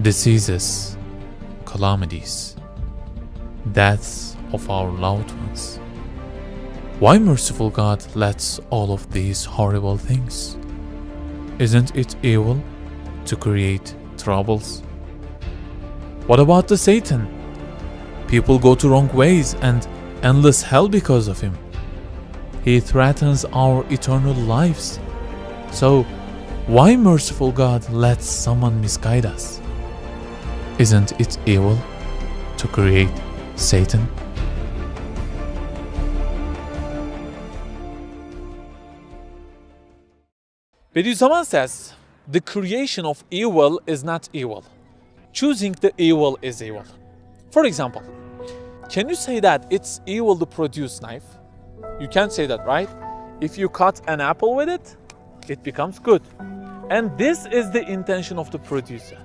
diseases, calamities, deaths of our loved ones. Why merciful God lets all of these horrible things? Isn't it evil to create troubles? What about the Satan? People go to wrong ways and endless hell because of him. He threatens our eternal lives. So, why merciful God lets someone misguide us? Isn't it evil to create Satan? Bediüzzaman says, the creation of evil is not evil. Choosing the evil is evil. For example, can you say that it's evil to produce knife? You can't say that, right? If you cut an apple with it, it becomes good. And this is the intention of the producer.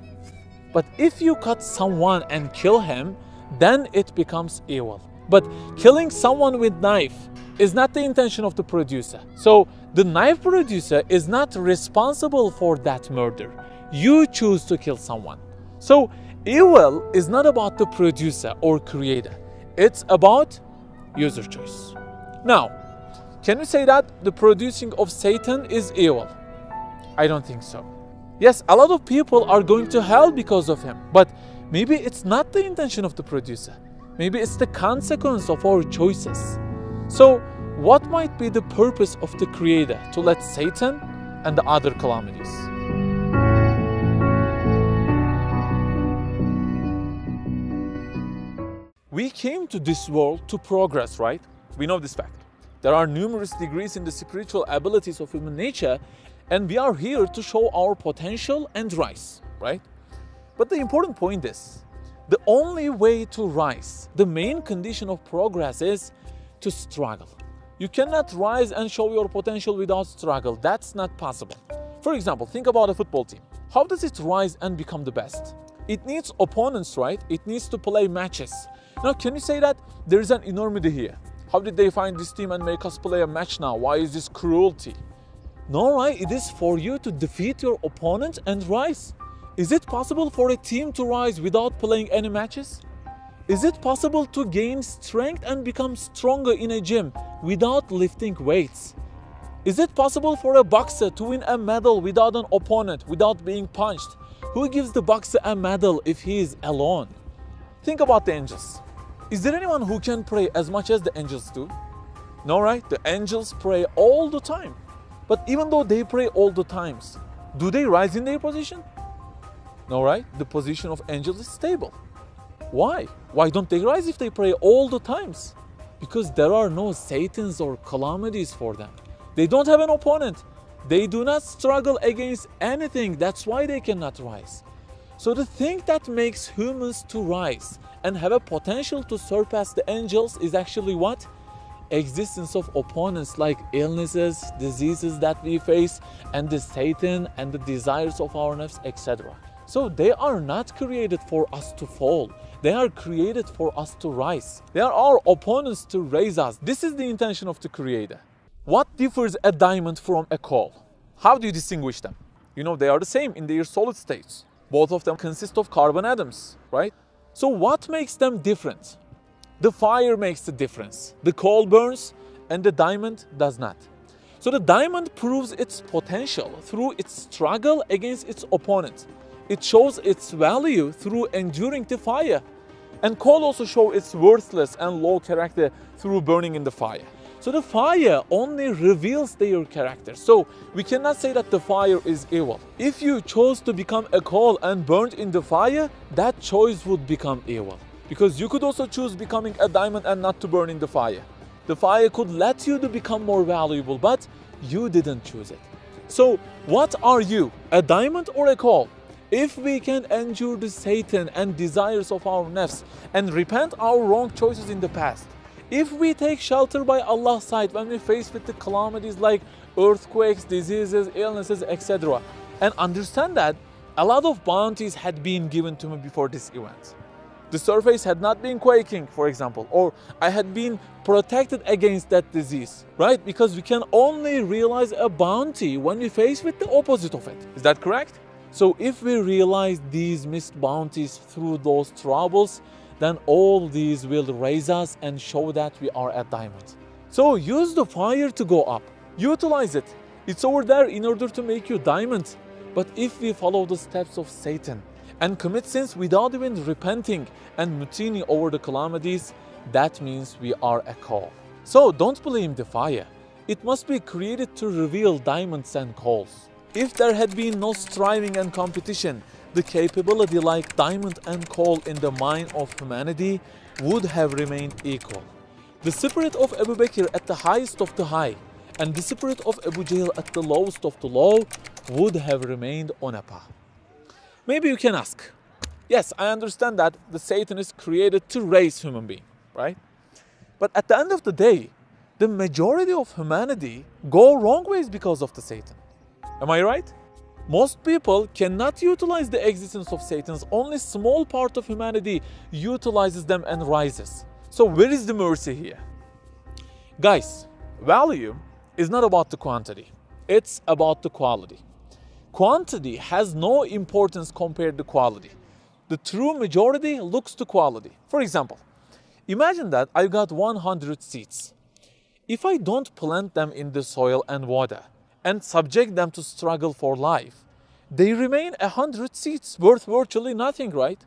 But if you cut someone and kill him, then it becomes evil. But killing someone with knife is not the intention of the producer. So the knife producer is not responsible for that murder. You choose to kill someone. So evil is not about the producer or creator. It's about user choice. Now, can we say that the producing of Satan is evil? I don't think so. Yes, a lot of people are going to hell because of him, but maybe it's not the intention of the producer. Maybe it's the consequence of our choices. So, what might be the purpose of the Creator to let Satan and the other calamities? We came to this world to progress, right? We know this fact. There are numerous degrees in the spiritual abilities of human nature, and we are here to show our potential and rise, right? But the important point is, the only way to rise, the main condition of progress is to struggle. You cannot rise and show your potential without struggle. That's not possible. For example, think about a football team. How does it rise and become the best? It needs opponents, right? It needs to play matches. Now, can you say that there is an enormity here? How did they find this team and make us play a match now? Why is this cruelty? No, right? It is for you to defeat your opponent and rise. Is it possible for a team to rise without playing any matches? Is it possible to gain strength and become stronger in a gym without lifting weights? Is it possible for a boxer to win a medal without an opponent, without being punched? Who gives the boxer a medal if he is alone? Think about the angels. Is there anyone who can pray as much as the angels do? No, right? The angels pray all the time. But even though they pray all the times, do they rise in their position? No, right? The position of angels is stable. Why? Why don't they rise if they pray all the times? Because there are no Satans or calamities for them. They don't have an opponent. They do not struggle against anything. That's why they cannot rise. So the thing that makes humans to rise and have a potential to surpass the angels is actually what? Existence of opponents like illnesses, diseases that we face, and the Satan and the desires of our nafs, etc. So they are not created for us to fall. They are created for us to rise. They are our opponents to raise us. This is the intention of the Creator. What differs a diamond from a coal? How do you distinguish them? You know, they are the same in their solid states. Both of them consist of carbon atoms, right? So what makes them different? The fire makes the difference. The coal burns and the diamond does not. So the diamond proves its potential through its struggle against its opponent. It shows its value through enduring the fire. And coal also shows its worthless and low character through burning in the fire. So the fire only reveals their character. So we cannot say that the fire is evil. If you chose to become a coal and burned in the fire, that choice would become evil. Because you could also choose becoming a diamond and not to burn in the fire. The fire could let you to become more valuable, but you didn't choose it. So what are you, a diamond or a coal? If we can endure the Satan and desires of our nafs and repent our wrong choices in the past, if we take shelter by Allah's side when we face with the calamities like earthquakes, diseases, illnesses, etc., and understand that a lot of bounties had been given to me before this event. The surface had not been quaking, for example, or I had been protected against that disease, right? Because we can only realize a bounty when we face with the opposite of it. Is that correct? So if we realize these missed bounties through those troubles, then all these will raise us and show that we are a diamond. So use the fire to go up. Utilize it. It's over there in order to make you diamond. But if we follow the steps of Satan and commit sins without even repenting and mutiny over the calamities, that means we are a coal. So don't blame the fire. It must be created to reveal diamonds and coals. If there had been no striving and competition, the capability like diamond and coal in the mind of humanity would have remained equal. The spirit of Abu Bakr at the highest of the high and the spirit of Abu Jahl at the lowest of the low would have remained on a par. Maybe you can ask, yes, I understand that the Satan is created to raise human being, right? But at the end of the day, the majority of humanity go wrong ways because of the Satan. Am I right? Most people cannot utilize the existence of Satan's. Only small part of humanity utilizes them and rises. So where is the mercy here? Guys, value is not about the quantity. It's about the quality. Quantity has no importance compared to quality. The true majority looks to quality. For example, imagine that I got 100 seeds. If I don't plant them in the soil and water and subject them to struggle for life, they remain 100 seeds worth virtually nothing, right?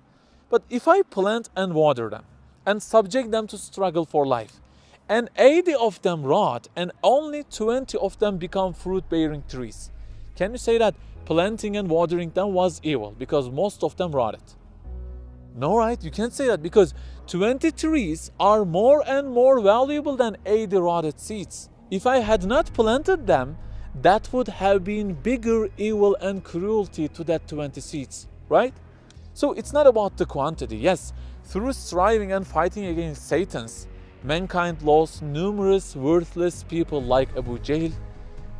But if I plant and water them and subject them to struggle for life, and 80 of them rot and only 20 of them become fruit-bearing trees, can you say that planting and watering them was evil because most of them rotted? No, right? You can't say that because 20 trees are more and more valuable than 80 rotted seeds. If I had not planted them, that would have been bigger evil and cruelty to that 20 seeds, right? So it's not about the quantity. Yes, through striving and fighting against Satan's, mankind lost numerous worthless people like Abu Jahl,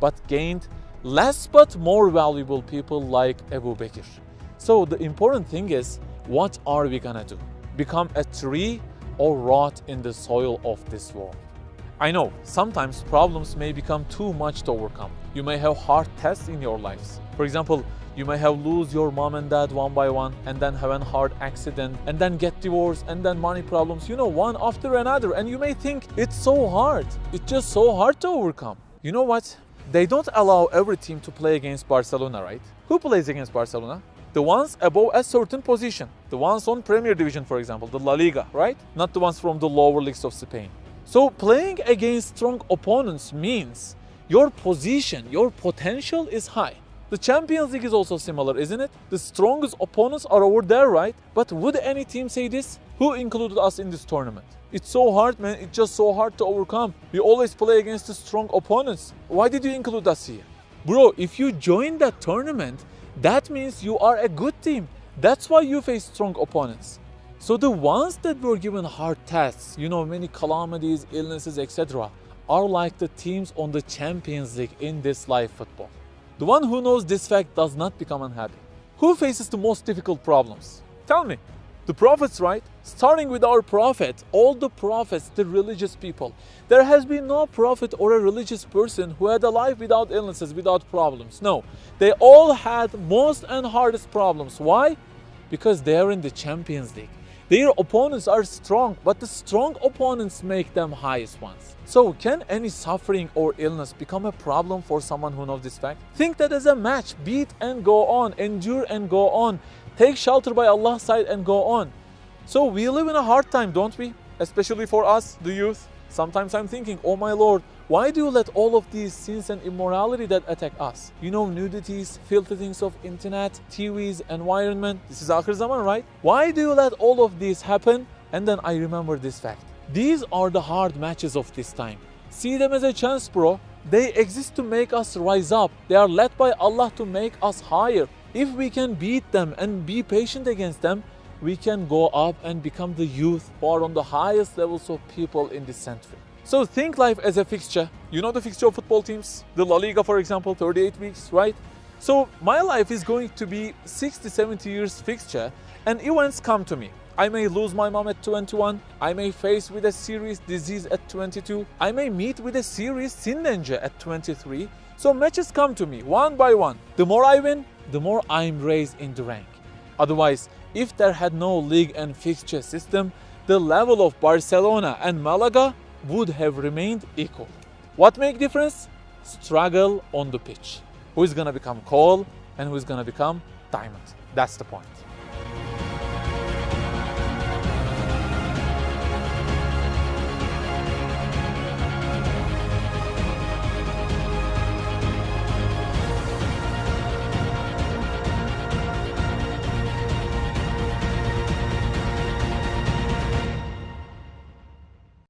but gained less but more valuable people like Abu Bakr. So the important thing is, what are we gonna do? Become a tree or rot in the soil of this world? I know, sometimes problems may become too much to overcome. You may have hard tests in your lives. For example, you may have lose your mom and dad one by one and then have a hard accident and then get divorced and then money problems, one after another. And you may think it's so hard. It's just so hard to overcome. You know what? They don't allow every team to play against Barcelona, right? Who plays against Barcelona? The ones above a certain position. The ones on Premier Division, for example, the La Liga, right? Not the ones from the lower leagues of Spain. So playing against strong opponents means your position, your potential is high. The Champions League is also similar, isn't it? The strongest opponents are over there, right? But would any team say this? Who included us in this tournament? It's so hard, man. It's just so hard to overcome. We always play against the strong opponents. Why did you include us here? Bro, if you join that tournament, that means you are a good team. That's why you face strong opponents. So the ones that were given hard tests, many calamities, illnesses, etc., are like the teams on the Champions League in this live football. The one who knows this fact does not become unhappy. Who faces the most difficult problems? Tell me. The prophets, right? Starting with our prophet, all the prophets, the religious people. There has been no prophet or a religious person who had a life without illnesses, without problems. No, they all had most and hardest problems. Why? Because they are in the Champions League. Their opponents are strong, but the strong opponents make them highest ones. So can any suffering or illness become a problem for someone who knows this fact? Think that as a match, beat and go on, endure and go on, take shelter by Allah's side and go on. So we live in a hard time, don't we? Especially for us, the youth. Sometimes I'm thinking, oh my Lord, why do you let all of these sins and immorality that attack us? Nudities, filthy things of internet, TVs, environment. This is Akhir Zaman, right? Why do you let all of these happen? And then I remember this fact. These are the hard matches of this time. See them as a chance, bro. They exist to make us rise up. They are led by Allah to make us higher. If we can beat them and be patient against them, we can go up and become the youth who are on the highest levels of people in this century. So think life as a fixture. You know the fixture of football teams? The La Liga, for example, 38 weeks, right? So my life is going to be 60, 70 years fixture, and events come to me. I may lose my mom at 21. I may face with a serious disease at 22. I may meet with a serious sin danger at 23. So matches come to me one by one. The more I win, the more I'm raised in the rank. Otherwise, if there had no league and fixture system, the level of Barcelona and Malaga would have remained equal. What make difference? Struggle on the pitch. Who is gonna become coal and who is gonna become diamond? That's the point.